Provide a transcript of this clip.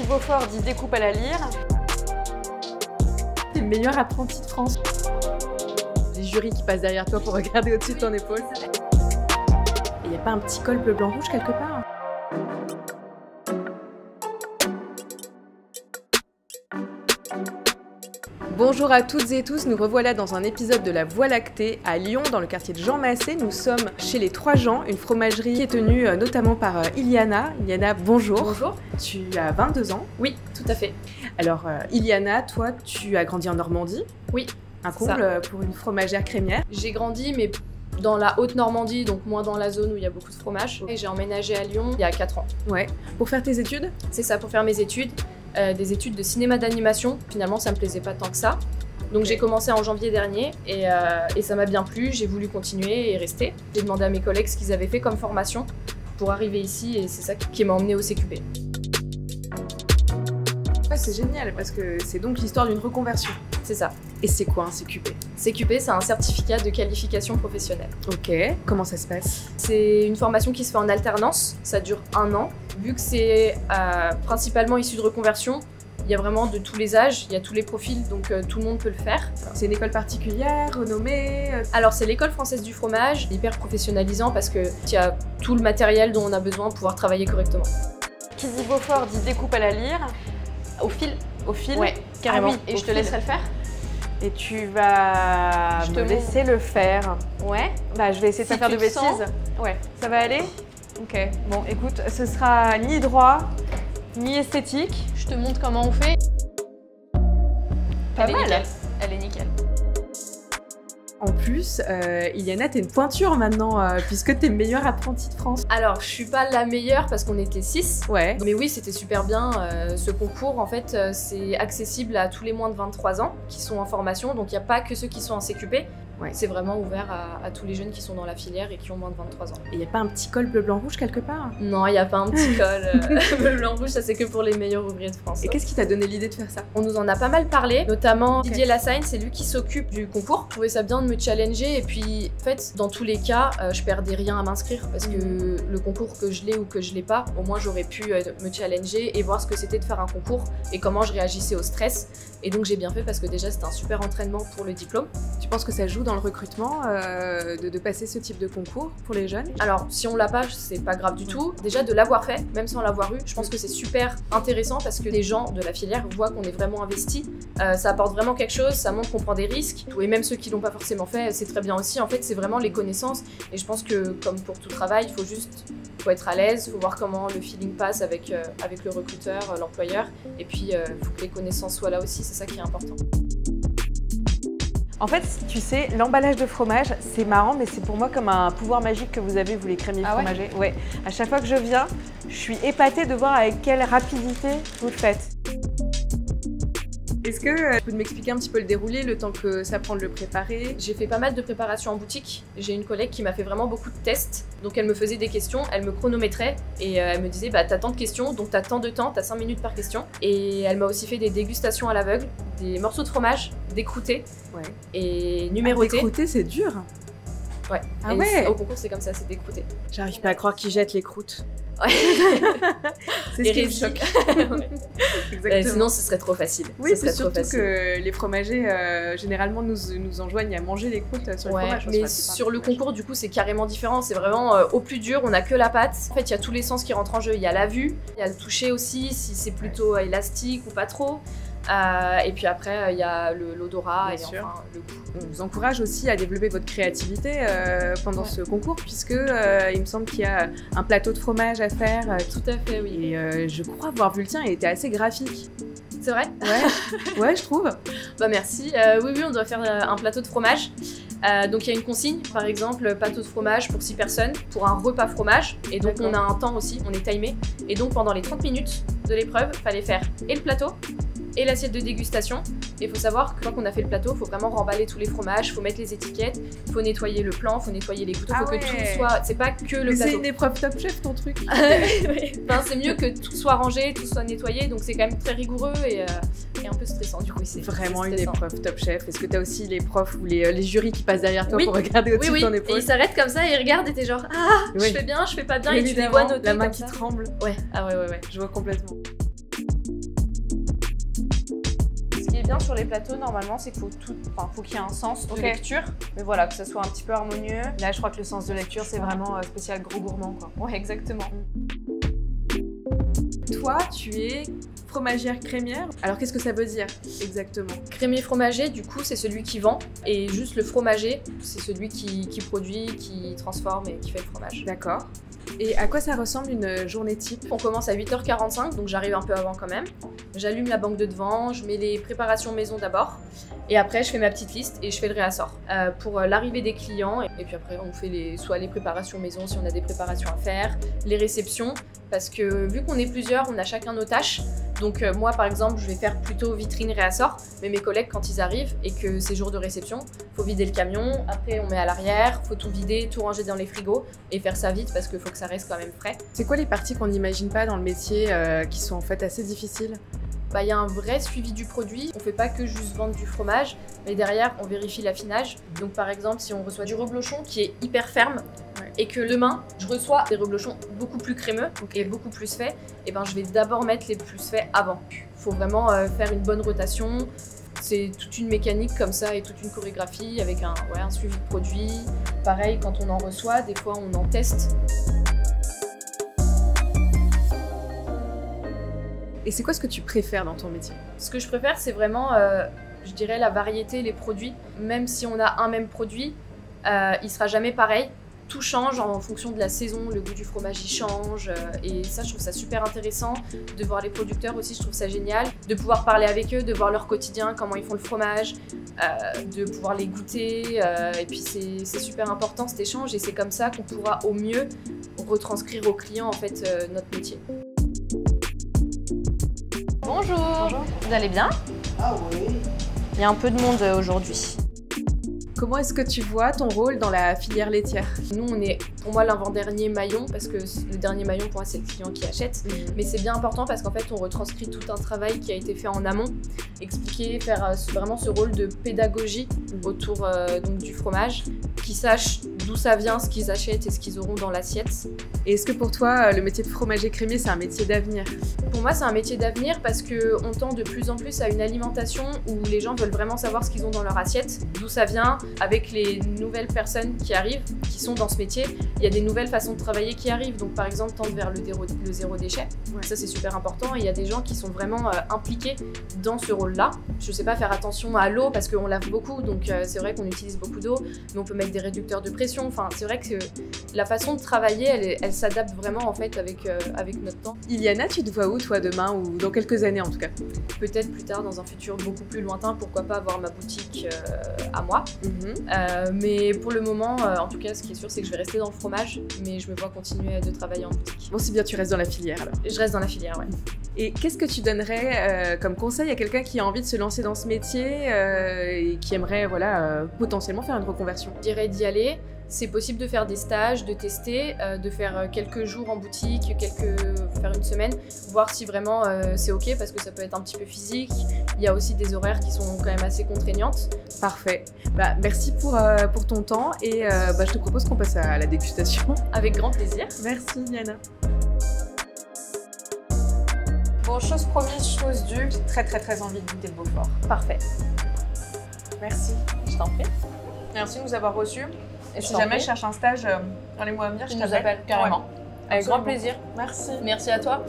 dit Beaufort dit découpe à la lyre. T'es le meilleur apprenti de France. Les jurys qui passent derrière toi pour regarder au-dessus de ton épaule. Il n'y a pas un petit col bleu blanc rouge quelque part? Bonjour à toutes et tous, nous revoilà dans un épisode de la Voie lactée à Lyon, dans le quartier de Jean Massé. Nous sommes chez les Trois Jeans, une fromagerie qui est tenue notamment par Iliana. Iliana, bonjour. Bonjour. Tu as 22 ans. Oui, tout à fait. Alors Iliana, toi tu as grandi en Normandie. Oui. Un comble pour une fromagère crémière. J'ai grandi mais dans la Haute-Normandie, donc moins dans la zone où il y a beaucoup de fromage. Et j'ai emménagé à Lyon il y a 4 ans. Ouais. Pour faire tes études? C'est ça, pour faire mes études. Des études de cinéma d'animation. Finalement, ça me plaisait pas tant que ça. Donc j'ai commencé en janvier dernier et ça m'a bien plu. J'ai voulu continuer et rester. J'ai demandé à mes collègues ce qu'ils avaient fait comme formation pour arriver ici et c'est ça qui m'a emmenée au CQP. Ouais, c'est génial parce que c'est donc l'histoire d'une reconversion. C'est ça. Et c'est quoi un CQP? CQP, c'est un certificat de qualification professionnelle. Ok, comment ça se passe? C'est une formation qui se fait en alternance, ça dure 1 an. Vu que c'est principalement issu de reconversion, il y a vraiment de tous les âges, il y a tous les profils, donc tout le monde peut le faire. C'est une école particulière, renommée? Alors c'est l'école française du fromage, hyper professionnalisant parce qu'il y a tout le matériel dont on a besoin pour pouvoir travailler correctement. Qui dit Beaufort dit découpe à la lyre. Au fil? Au fil? Ouais, carrément. Ah oui, et je te laisserai le faire? Et tu vas me laisser le faire. Ouais. Bah, je vais essayer de pas faire de bêtises. Ouais. Ça va aller? Ok. Bon, écoute, ce sera ni droit, ni esthétique. Je te montre comment on fait. Pas Elle mal. est nickel. Elle est nickel. En plus, Iliana, t'es une pointure maintenant, puisque t'es meilleure apprentie de France. Alors je suis pas la meilleure parce qu'on était 6. Ouais. Mais oui, c'était super bien. Ce concours, en fait, c'est accessible à tous les moins de 23 ans qui sont en formation. Donc il n'y a pas que ceux qui sont en CQP. Ouais. C'est vraiment ouvert à tous les jeunes qui sont dans la filière et qui ont moins de 23 ans. Et y a pas un petit col bleu blanc rouge quelque part? Non, il n'y a pas un petit col bleu blanc rouge, ça c'est que pour les meilleurs ouvriers de France. Et qu'est-ce qui t'a donné l'idée de faire ça? On nous en a pas mal parlé, notamment Didier Lassagne, c'est lui qui s'occupe du concours. Je trouvais ça bien de me challenger et puis en fait, dans tous les cas, je perdais rien à m'inscrire parce que le concours, que je l'ai ou que je l'ai pas, au moins j'aurais pu me challenger et voir ce que c'était de faire un concours et comment je réagissais au stress. Et donc j'ai bien fait parce que déjà c'était un super entraînement pour le diplôme. Tu penses que ça joue dans le recrutement de passer ce type de concours pour les jeunes? Alors si on l'a pas, c'est pas grave du tout. Déjà de l'avoir fait, même sans l'avoir eu, je pense que c'est super intéressant parce que les gens de la filière voient qu'on est vraiment investi. Ça apporte vraiment quelque chose, ça montre qu'on prend des risques. Et même ceux qui l'ont pas forcément fait, c'est très bien aussi. En fait, c'est vraiment les connaissances. Et je pense que comme pour tout travail, faut être à l'aise, il faut voir comment le feeling passe avec le recruteur, l'employeur. Et puis, il faut que les connaissances soient là aussi, c'est ça qui est important. En fait, tu sais, l'emballage de fromage, c'est marrant, mais c'est pour moi comme un pouvoir magique que vous avez, vous les crémiers fromagers. Ouais. À chaque fois que je viens, je suis épatée de voir avec quelle rapidité vous le faites. Est-ce que tu peux m'expliquer un petit peu le déroulé, le temps que ça prend de le préparer? J'ai fait pas mal de préparation en boutique. J'ai une collègue qui m'a fait vraiment beaucoup de tests. Donc elle me faisait des questions, elle me chronométrait et elle me disait bah t'as tant de questions, donc t'as tant de temps, t'as 5 minutes par question. Et elle m'a aussi fait des dégustations à l'aveugle, des morceaux de fromage décroutés et numérotés. Décrouter, c'est dur. Ouais. Ah et ouais. au concours c'est comme ça, c'est décrouté. J'arrive pas à croire qu'ils jettent les croûtes. Ouais. C'est ce qui me choque. Exactement. Sinon ce serait trop facile. Oui, c'est surtout que les fromagers généralement nous enjoignent à manger les croûtes sur le fromage. Mais sur le concours du coup c'est carrément différent, c'est vraiment au plus dur, on a que la pâte. En fait il y a tous les sens qui rentrent en jeu, il y a la vue, il y a le toucher aussi, si c'est plutôt élastique ou pas trop. Et puis après il y a l'odorat et enfin le goût. On vous encourage aussi à développer votre créativité pendant ce concours puisque il me semble qu'il y a un plateau de fromage à faire. Tout à fait, oui. Et je crois avoir vu le tien, il était assez graphique. C'est vrai? Ouais, ouais, je trouve. Bah merci. Oui, on doit faire un plateau de fromage. Donc il y a une consigne, par exemple, plateau de fromage pour 6 personnes, pour un repas fromage. Et donc on a un temps aussi, on est timé. Et donc pendant les 30 minutes de l'épreuve, il fallait faire et le plateau, et l'assiette de dégustation. Et il faut savoir que quand on a fait le plateau, il faut vraiment remballer tous les fromages, il faut mettre les étiquettes, il faut nettoyer le plan, il faut nettoyer les couteaux, il faut que tout soit... C'est pas que le plateau. C'est une épreuve Top Chef ton truc. Enfin, c'est mieux que tout soit rangé, tout soit nettoyé, donc c'est quand même très rigoureux et un peu stressant du coup. C'est vraiment une épreuve Top Chef. Est-ce que t'as aussi les profs ou les jurys qui passent derrière toi pour regarder au-dessus de ton épaule? Et ils s'arrêtent comme ça et ils regardent et t'es genre ah, je fais bien, je fais pas bien, et tu les vois noter la main comme qui ça. tremble. Ouais, ah ouais. Je vois complètement. bien sur les plateaux, normalement, c'est qu'il faut qu'il y ait un sens de lecture. Mais voilà, que ça soit un petit peu harmonieux. Là, je crois que le sens de lecture, c'est vraiment spécial gros gourmand, quoi. Ouais, exactement. Toi, tu es fromagère crémière. Alors, qu'est-ce que ça veut dire exactement? Crémier fromager, du coup, c'est celui qui vend. Et juste le fromager, c'est celui qui produit, qui transforme et qui fait le fromage. D'accord. Et à quoi ça ressemble une journée type? On commence à 8h45, donc j'arrive un peu avant quand même. J'allume la banque de devant, je mets les préparations maison d'abord. Et après, je fais ma petite liste et je fais le réassort pour l'arrivée des clients. Et puis après, on fait soit les préparations maison si on a des préparations à faire, les réceptions. Parce que vu qu'on est plusieurs, on a chacun nos tâches. Donc moi, par exemple, je vais faire plutôt vitrine réassort. Mais mes collègues, quand ils arrivent et que c'est jour de réception, faut vider le camion. Après, on met à l'arrière, faut tout vider, tout ranger dans les frigos et faire ça vite parce qu'il faut que ça reste quand même frais. C'est quoi les parties qu'on n'imagine pas dans le métier qui sont en fait assez difficiles? Il y a un vrai suivi du produit. On fait pas que juste vendre du fromage, mais derrière, on vérifie l'affinage. Donc par exemple, si on reçoit du reblochon qui est hyper ferme et que demain, je reçois des reblochons beaucoup plus crémeux et beaucoup plus faits, et je vais d'abord mettre les plus faits avant. Il faut vraiment faire une bonne rotation. C'est toute une mécanique comme ça et toute une chorégraphie avec un suivi de produit. Pareil, quand on en reçoit, des fois on en teste. Et c'est quoi ce que tu préfères dans ton métier? Ce que je préfère, c'est vraiment, je dirais, la variété, les produits. Même si on a un même produit, il sera jamais pareil. Tout change en fonction de la saison, le goût du fromage il change. Et ça, je trouve ça super intéressant. De voir les producteurs aussi, je trouve ça génial. De pouvoir parler avec eux, de voir leur quotidien, comment ils font le fromage, de pouvoir les goûter. Et puis c'est super important cet échange et c'est comme ça qu'on pourra au mieux retranscrire aux clients en fait notre métier. Bonjour. Bonjour. Vous allez bien? Ah oui. Il y a un peu de monde aujourd'hui. Comment est-ce que tu vois ton rôle dans la filière laitière? Nous, on est pour moi l'avant-dernier maillon parce que le dernier maillon pour moi c'est le client qui achète. Mais c'est bien important parce qu'en fait on retranscrit tout un travail qui a été fait en amont, expliquer, faire vraiment ce rôle de pédagogie autour donc du fromage, qu'ils sachent d'où ça vient, ce qu'ils achètent et ce qu'ils auront dans l'assiette. Et est-ce que pour toi le métier de fromager crémier c'est un métier d'avenir? Pour moi c'est un métier d'avenir parce qu'on tend de plus en plus à une alimentation où les gens veulent vraiment savoir ce qu'ils ont dans leur assiette, d'où ça vient. Avec les nouvelles personnes qui arrivent, qui sont dans ce métier, il y a des nouvelles façons de travailler qui arrivent. Donc par exemple, tendre vers le zéro déchet. Ça c'est super important. Et il y a des gens qui sont vraiment impliqués dans ce rôle-là. Je sais pas, faire attention à l'eau parce qu'on lave beaucoup, donc c'est vrai qu'on utilise beaucoup d'eau, mais on peut mettre des réducteurs de pression. Enfin, c'est vrai que la façon de travailler, elle s'adapte vraiment en fait avec notre temps. Iliana, tu te vois où toi demain ou dans quelques années en tout cas? Peut-être plus tard, dans un futur beaucoup plus lointain, pourquoi pas avoir ma boutique à moi. Mais pour le moment, en tout cas, ce qui est sûr, c'est que je vais rester dans le fromage, mais je me vois continuer de travailler en boutique. Bon, c'est bien, tu restes dans la filière alors. Je reste dans la filière, ouais. Et qu'est-ce que tu donnerais comme conseil à quelqu'un qui a envie de se lancer dans ce métier et qui aimerait potentiellement faire une reconversion? Je dirais d'y aller. C'est possible de faire des stages, de tester, de faire quelques jours en boutique, faire une semaine, voir si vraiment c'est ok parce que ça peut être un petit peu physique. Il y a aussi des horaires qui sont quand même assez contraignantes. Parfait. Merci pour ton temps et je te propose qu'on passe à la dégustation. Avec grand plaisir. Merci Iliana. Bon, chose promise, chose due, j'ai très envie de goûter le Beaufort. Parfait. Merci. Je t'en prie. Merci de nous avoir reçus. Et si t'en jamais prie. je cherche un stage dans les mois à venir, je Tu nous t'appelle appelles carrément. Ouais. Avec grand Absolument. plaisir. Merci. Merci à toi.